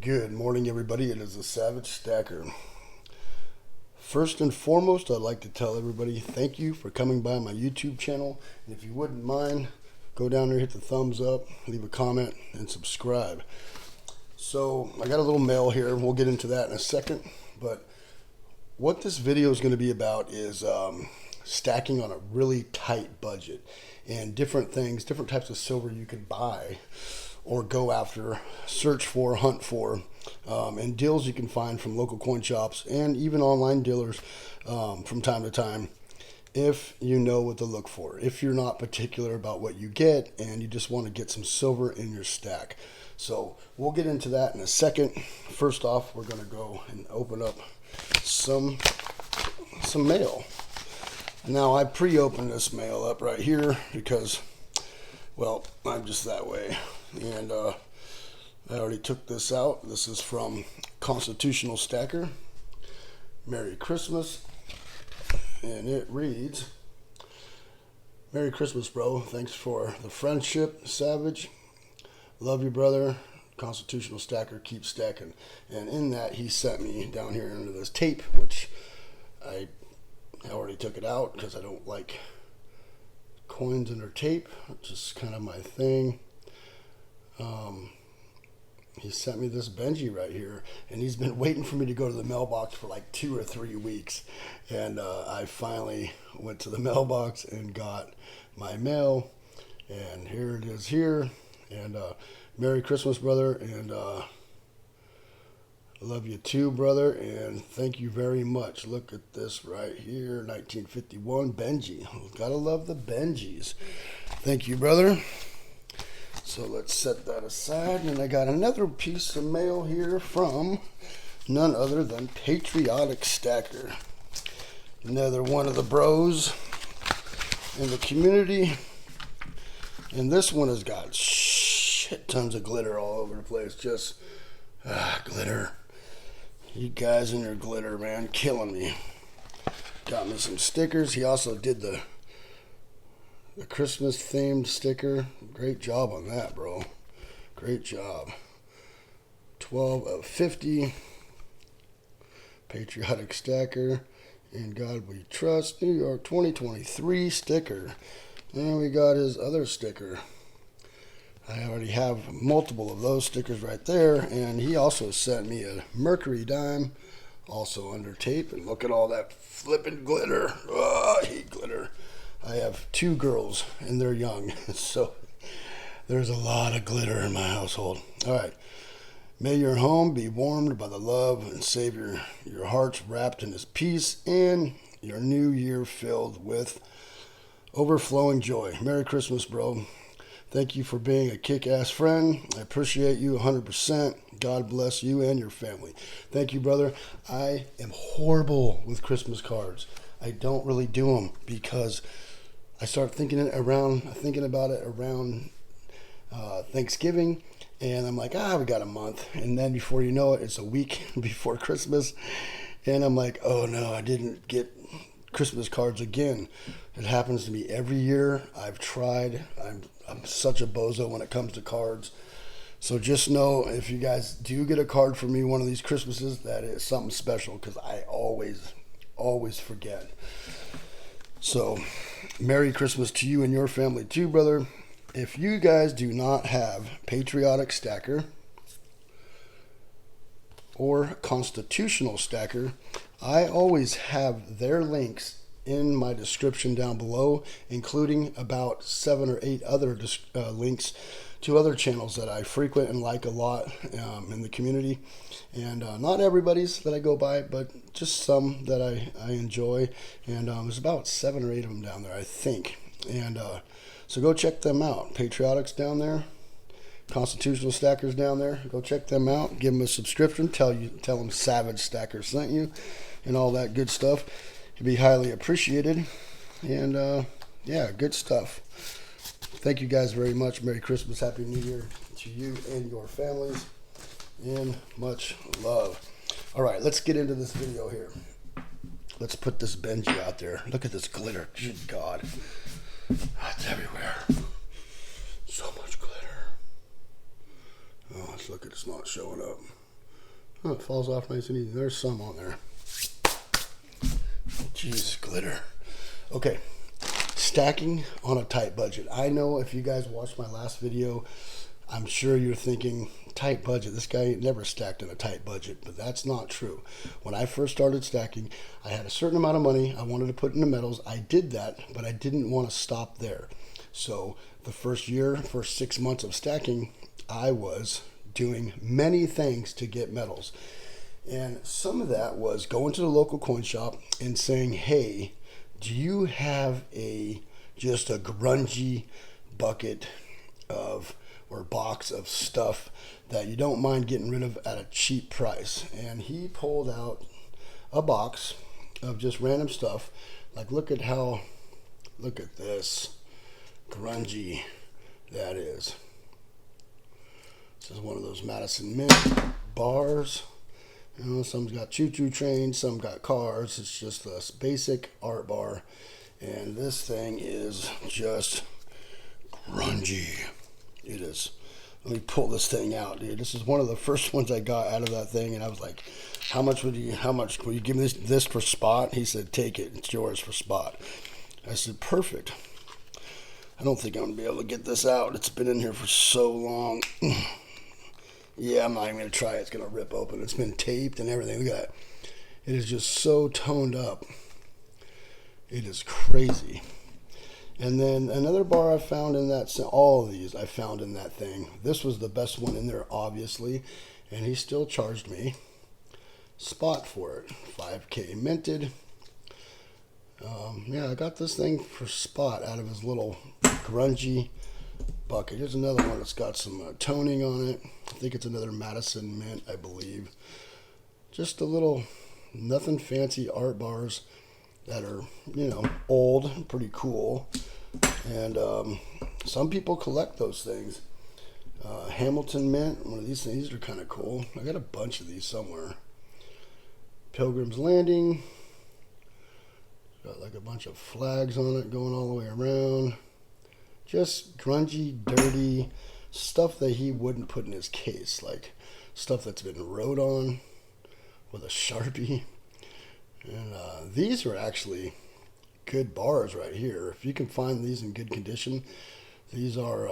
Good morning, everybody. It is the Savagestacker. First and foremost, I'd like to tell everybody thank you for coming by my YouTube channel. And if you wouldn't mind, go down there, hit the thumbs up, leave a comment, and subscribe. So I got a little mail here. We'll get into that in a second. But what this video is going to be about is stacking on a really tight budget and different things, different types of silver you can buy or go after, search for, hunt for, and deals you can find from local coin shops and even online dealers from time to time if you know what to look for. If you're not particular about what you get and you just want to get some silver in your stack. So we'll get into that in a second. First off, we're going to go and open up some mail. Now I pre-opened this mail up right here because, well, I'm just that way. And I already took this out. This is from Constitutional Stacker. Merry Christmas. And it reads, Merry Christmas, bro. Thanks for the friendship, Savage. Love you, brother. Constitutional Stacker, keep stacking. And in that, he sent me down here into this tape, which I already took it out because I don't like coins under tape. It's just kind of my thing. He sent me this Benji right here, and he's been waiting for me to go to the mailbox for like 2 or 3 weeks. And I finally went to the mailbox and got my mail, and here it is here. And Merry Christmas, brother, and love you too, brother, and thank you very much. Look at this right here, 1951 Benji. Gotta love the Benjis. Thank you, brother. So let's set that aside. And I got another piece of mail here from none other than Patriotic Stacker. Another one of the bros in the community. And this one has got shit tons of glitter all over the place. Just glitter. You guys and your glitter, man, killing me. Got me some stickers. He also did the Christmas themed sticker. Great job on that, bro. Great job. 12 of 50. Patriotic Stacker. In God We Trust. New York 2023 sticker. And we got his other sticker. I already have multiple of those stickers right there. And he also sent me a Mercury dime. Also under tape. And look at all that flipping glitter. Oh, I hate glitter. I have 2 girls, and they're young, so there's a lot of glitter in my household. All right. May your home be warmed by the love and Savior, your hearts wrapped in His peace, and your new year filled with overflowing joy. Merry Christmas, bro. Thank you for being a kick-ass friend. I appreciate you 100%. God bless you and your family. Thank you, brother. I am horrible with Christmas cards. I don't really do them because I start thinking about it around Thanksgiving, and I'm like, we got a month. And then before you know it, it's a week before Christmas, and I'm like, oh no, I didn't get Christmas cards again. It happens to me every year. I've tried. I'm such a bozo when it comes to cards. So just know if you guys do get a card from me one of these Christmases, that is something special because I always forget. So, Merry Christmas to you and your family too, brother. If you guys do not have Patriotic Stacker or Constitutional Stacker, I always have their links in my description down below, including about 7 or 8 other links to other channels that I frequent and like a lot in the community. And not everybody's that I go by, but just some that I enjoy. And there's about 7 or 8 of them down there, I think. And so go check them out. Patriotic's down there. Constitutional Stackers down there. Go check them out. Give them a subscription. Tell them Savagestacker sent you and all that good stuff. It'd be highly appreciated. And yeah, good stuff. Thank you guys very much. Merry Christmas. Happy New Year to you and your families. And much love. All right, let's get into this video here. Let's put this Benji out there. Look at this glitter. Good God. It's everywhere. So much glitter. Oh, let's look at it's not showing up. Oh, it falls off nice and easy. There's some on there. Jeez, glitter. Okay, stacking on a tight budget. I know if you guys watched my last video, I'm sure you're thinking, tight budget, this guy never stacked on a tight budget, but that's not true. When I first started stacking, I had a certain amount of money I wanted to put into metals. I did that, but I didn't want to stop there. So the first 6 months of stacking, I was doing many things to get metals. And some of that was going to the local coin shop and saying, hey, do you have just a grungy bucket of or box of stuff that you don't mind getting rid of at a cheap price? And he pulled out a box of just random stuff. Like, look at this grungy that is. This is one of those Madison Mint bars. You know, some's got choo-choo trains, some got cars. It's just a basic art bar. And this thing is just grungy. It is. Let me pull this thing out, dude. This is one of the first ones I got out of that thing, and I was like, how much will you give me this for spot? He said, take it. It's yours for spot. I said, perfect. I don't think I'm going to be able to get this out. It's been in here for so long. Yeah, I'm not even going to try it. It's going to rip open. It's been taped and everything. Look at that. It is just so toned up. It is crazy. And then another bar I found in that, all of these I found in that thing. This was the best one in there, obviously. And he still charged me spot for it. 5K minted. Yeah, I got this thing for spot out of his little grungy bucket. Here's another one that's got some toning on it. I think it's another Madison Mint, I believe. Just a little, nothing fancy art bars that are, you know, old, pretty cool. And some people collect those things. Hamilton Mint, one of these things. These are kind of cool. I got a bunch of these somewhere. Pilgrim's Landing. Got like a bunch of flags on it going all the way around. Just grungy, dirty stuff that he wouldn't put in his case. Like stuff that's been wrote on with a Sharpie. And these are actually good bars right here. If you can find these in good condition, these are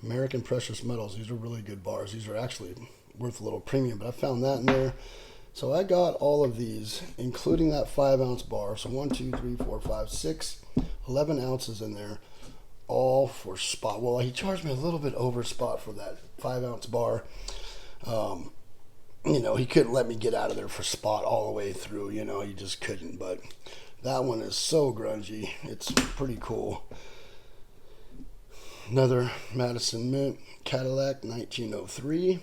American Precious Metals. These are really good bars. These are actually worth a little premium, but I found that in there. So I got all of these, including that 5-ounce bar. So 1, 2, 3, 4, 5, 6, 11 ounces in there, all for spot. Well, he charged me a little bit over spot for that 5-ounce bar. You know, he couldn't let me get out of there for spot all the way through. You know, he just couldn't. But that one is so grungy. It's pretty cool. Another Madison Mint Cadillac 1903.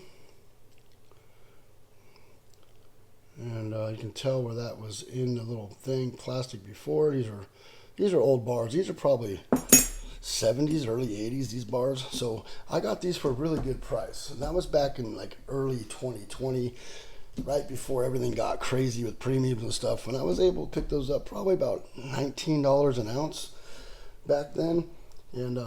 And you can tell where that was in the little thing, plastic before. These are old bars. These are probably 70s, early 80s, these bars. So I got these for a really good price. And that was back in like early 2020, right before everything got crazy with premiums and stuff. And I was able to pick those up probably about $19 an ounce back then. And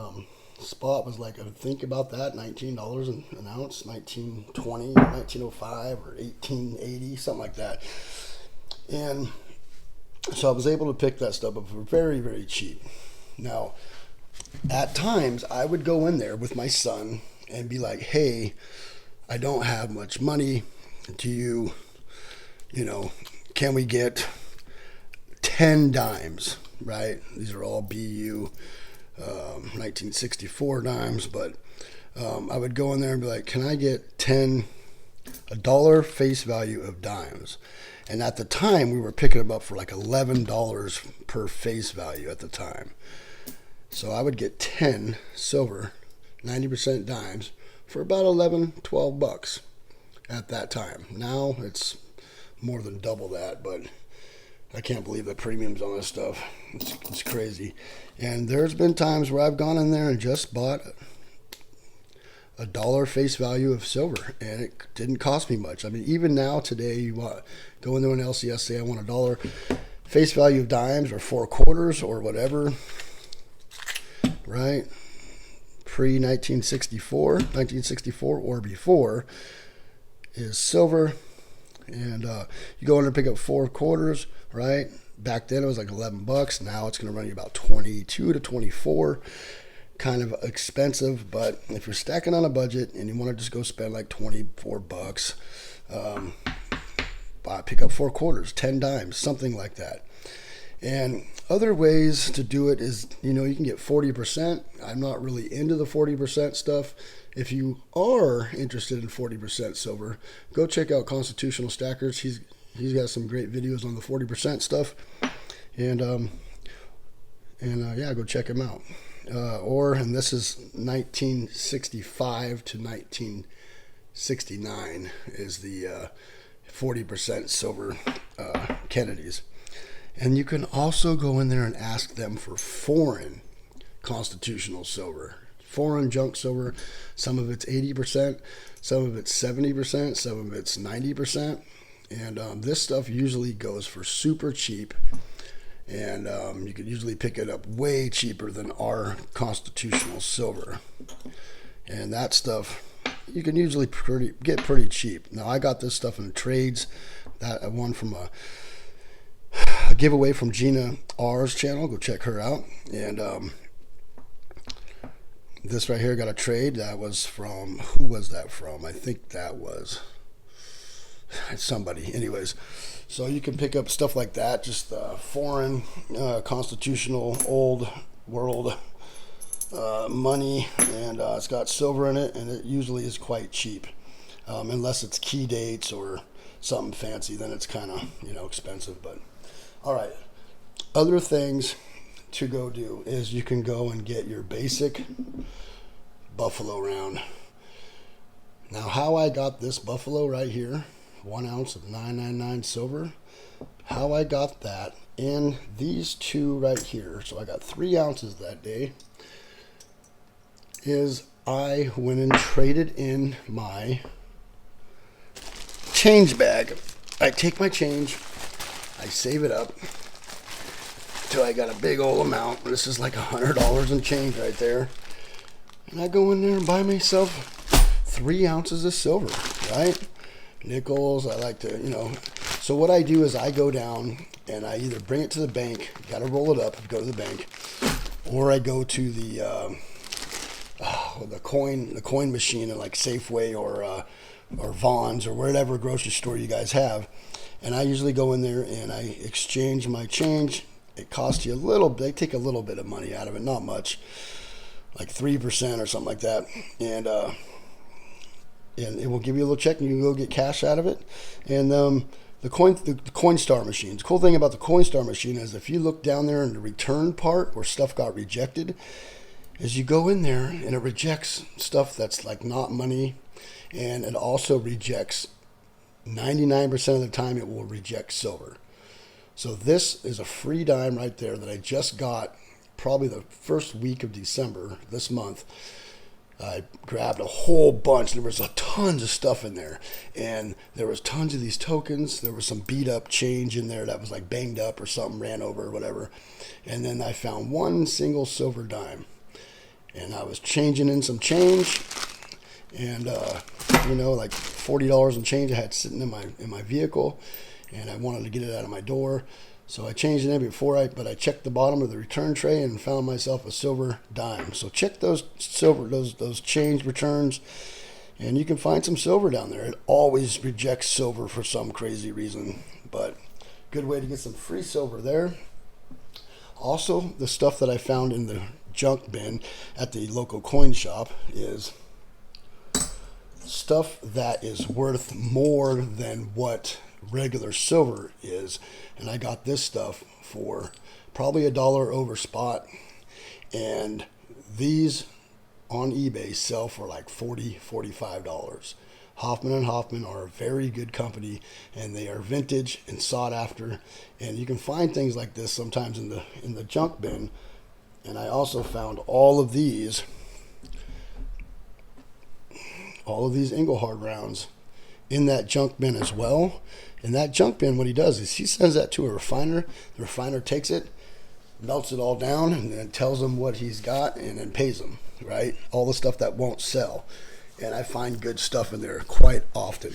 spot was like, I would think about that, $19 an ounce, 1920, 1905, or 1880, something like that. And so I was able to pick that stuff up for very, very cheap. Now, at times, I would go in there with my son and be like, hey, I don't have much money. Do you know, can we get 10 dimes, right? These are all BU 1964 dimes, but I would go in there and be like, can I get a dollar face value of dimes? And at the time, we were picking them up for like $11 per face value at the time. So I would get 10 silver, 90% dimes for about 11, 12 bucks at that time. Now it's more than double that, but I can't believe the premiums on this stuff. It's crazy. And there's been times where I've gone in there and just bought a dollar face value of silver, and it didn't cost me much. I mean, even now today, you go into an LCS, say I want a dollar face value of dimes or 4 quarters or whatever, right? Pre-1964 or before, is silver. And you go in and pick up 4 quarters, right? Back then it was like $11. Now it's going to run you about 22 to 24. Kind of expensive, but if you're stacking on a budget and you want to just go spend like $24, pick up 4 quarters, 10 dimes, something like that. And other ways to do it is, you know, you can get 40%. I'm not really into the 40% stuff. If you are interested in 40% silver, go check out Constitutional Stackers. He's got some great videos on the 40% stuff, and yeah, go check him out. And this is 1965 to 1969 is the 40% silver Kennedys. And you can also go in there and ask them for foreign constitutional silver, foreign junk silver. Some of it's 80%, some of it's 70%, some of it's 90%. And this stuff usually goes for super cheap. And you could usually pick it up way cheaper than our constitutional silver. And that stuff you can usually get pretty cheap. Now, I got this stuff in trades. That I won from a giveaway from Gina R's channel. Go check her out. And this right here got a trade. That was from, who was that from? I think that was somebody. Anyways, so you can pick up stuff like that, just foreign, constitutional, old world money, and it's got silver in it, and it usually is quite cheap, unless it's key dates or something fancy. Then it's kind of, you know, expensive. But all right, other things to go do is you can go and get your basic buffalo round. Now, how I got this buffalo right here, 1 ounce of 999 silver, how I got that in these two right here, so I got 3 ounces that day, is I went and traded in my change bag. I take my change, I save it up till I got a big old amount. This is like $100 in change right there. And I go in there and buy myself 3 ounces of silver, right? Nickels, I like to, you know. So what I do is I go down and I either bring it to the bank, you got to roll it up, go to the bank, or I go to the coin machine at like Safeway or Vaughn's or whatever grocery store you guys have. And I usually go in there and I exchange my change. It costs you a little bit. They take a little bit of money out of it, not much, like 3% or something like that. And it will give you a little check, and you can go get cash out of it. And the Coinstar machines. The cool thing about the Coinstar machine is if you look down there in the return part where stuff got rejected, is you go in there and it rejects stuff that's like not money, and it also rejects 99% of the time it will reject silver. So this is a free dime right there that I just got probably the first week of December this month. I grabbed a whole bunch. There was tons of stuff in there, and there was tons of these tokens. There was some beat up change in there that was like banged up or something, ran over or whatever. And then I found one single silver dime, and I was changing in some change, and you know, like $40 in change I had sitting in my vehicle, and I wanted to get it out of my door. So I changed it in but I checked the bottom of the return tray and found myself a silver dime. So check those change returns, and you can find some silver down there. It always rejects silver for some crazy reason, but good way to get some free silver there. Also, the stuff that I found in the junk bin at the local coin shop is stuff that is worth more than what regular silver is. And I got this stuff for probably $1 over spot, and these on eBay sell for like $45. Hoffman & Hoffman are a very good company, and they are vintage and sought after, and you can find things like this sometimes in the junk bin. And I also found all of these Engelhard rounds in that junk bin as well. And that junk bin, what he does is he sends that to a refiner. The refiner takes it, melts it all down, and then tells him what he's got, and then pays him, right? All the stuff that won't sell. and I find good stuff in there quite often.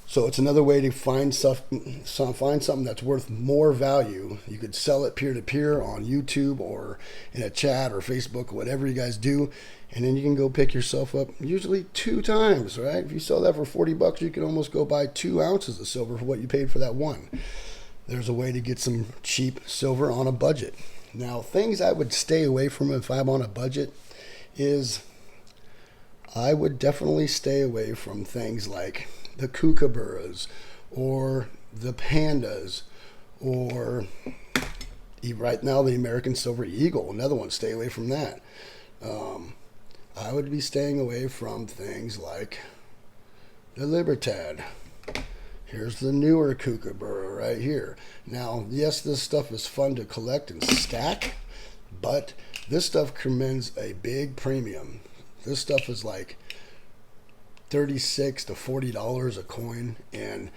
So it's another way to find something that's worth more value. You could sell it peer-to-peer on YouTube or in a chat or Facebook, whatever you guys do, and then you can go pick yourself up usually 2 times, right? If you sell that for $40, you can almost go buy 2 ounces of silver for what you paid for that one. There's a way to get some cheap silver on a budget. Now, things I would stay away from if I'm on a budget is I would definitely stay away from things like the kookaburras or the pandas or right now the American Silver Eagle, another one. Stay away from that. I would be staying away from things like the Libertad. Here's the newer kookaburra right here. Now, yes, this stuff is fun to collect and stack, but this stuff commands a big premium. This stuff is like $36 to $40 a coin, and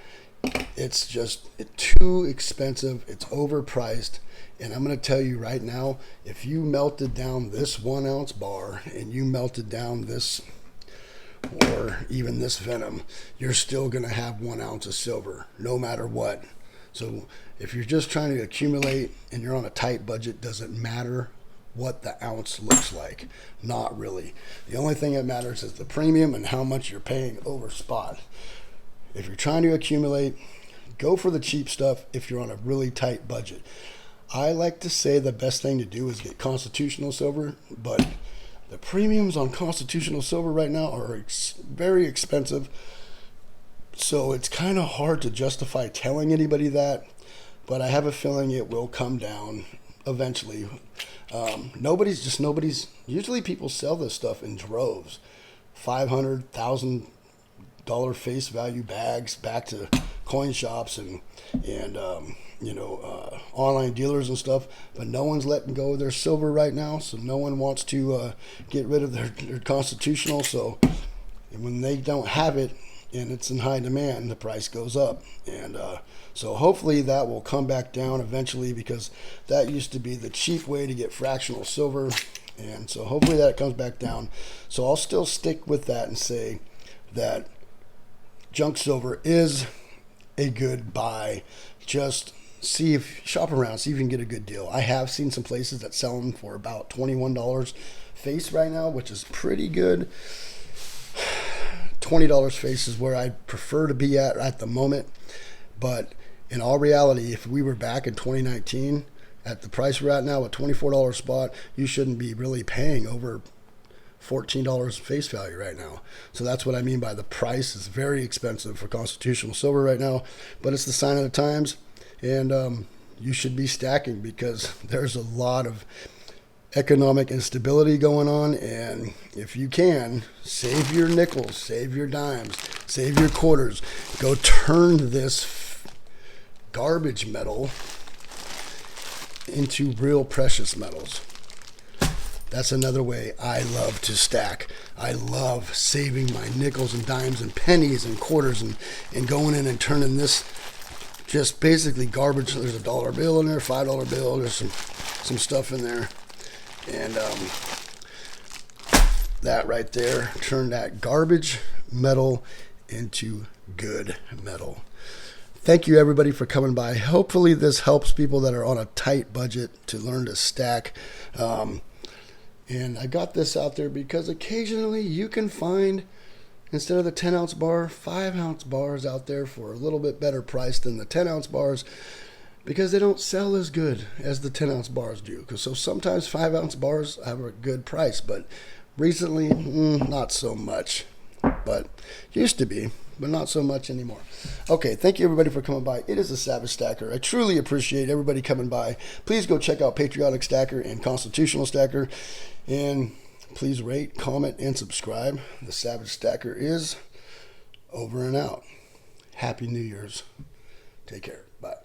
it's just too expensive. It's overpriced. And I'm going to tell you right now, if you melted down this 1 ounce bar and you melted down this or even this venom, you're still going to have 1 ounce of silver no matter what. So if you're just trying to accumulate and you're on a tight budget, doesn't matter what the ounce looks like. Not really. The only thing that matters is the premium and how much you're paying over spot. If you're trying to accumulate, go for the cheap stuff if you're on a really tight budget. I like to say the best thing to do is get constitutional silver, but the premiums on constitutional silver right now are very expensive. So it's kind of hard to justify telling anybody that, but I have a feeling it will come down eventually. Nobody's usually people sell this stuff in droves, $500,000 face value bags back to coin shops and online dealers and stuff, but no one's letting go of their silver right now, so no one wants to get rid of their constitutional. So when they don't have it and it's in high demand, the price goes up, and so hopefully that will come back down eventually, because that used to be the cheap way to get fractional silver, and so hopefully that comes back down. So I'll still stick with that and say that junk silver is a good buy. Just shop around, see if you can get a good deal. I have seen some places that sell them for about $21 face right now, which is pretty good. $20 face is where I prefer to be at the moment. But in all reality, if we were back in 2019 at the price we're at now, at $24 spot, you shouldn't be really paying over $14 face value right now. So that's what I mean by the price is very expensive for constitutional silver right now, but it's the sign of the times, and you should be stacking because there's a lot of economic instability going on, and if you can, save your nickels, save your dimes, save your quarters, go turn this garbage metal into real precious metals. That's another way I love to stack. I love saving my nickels and dimes and pennies and quarters and going in and turning this just basically garbage. There's a $1 bill in there, $5 bill. There's some stuff in there. And that right there, turn that garbage metal into good metal. Thank you, everybody, for coming by. Hopefully this helps people that are on a tight budget to learn to stack. And I got this out there because occasionally you can find, instead of the 10-ounce bar, 5-ounce bars out there for a little bit better price than the 10-ounce bars, because they don't sell as good as the 10-ounce bars do. So sometimes 5-ounce bars have a good price, but recently, not so much. But used to be, but not so much anymore. Okay, thank you everybody for coming by. It is the Savagestacker. I truly appreciate everybody coming by. Please go check out Patriotic Stacker and Constitutional Stacker. And please rate, comment, and subscribe. The Savagestacker is over and out. Happy New Year's. Take care. Bye.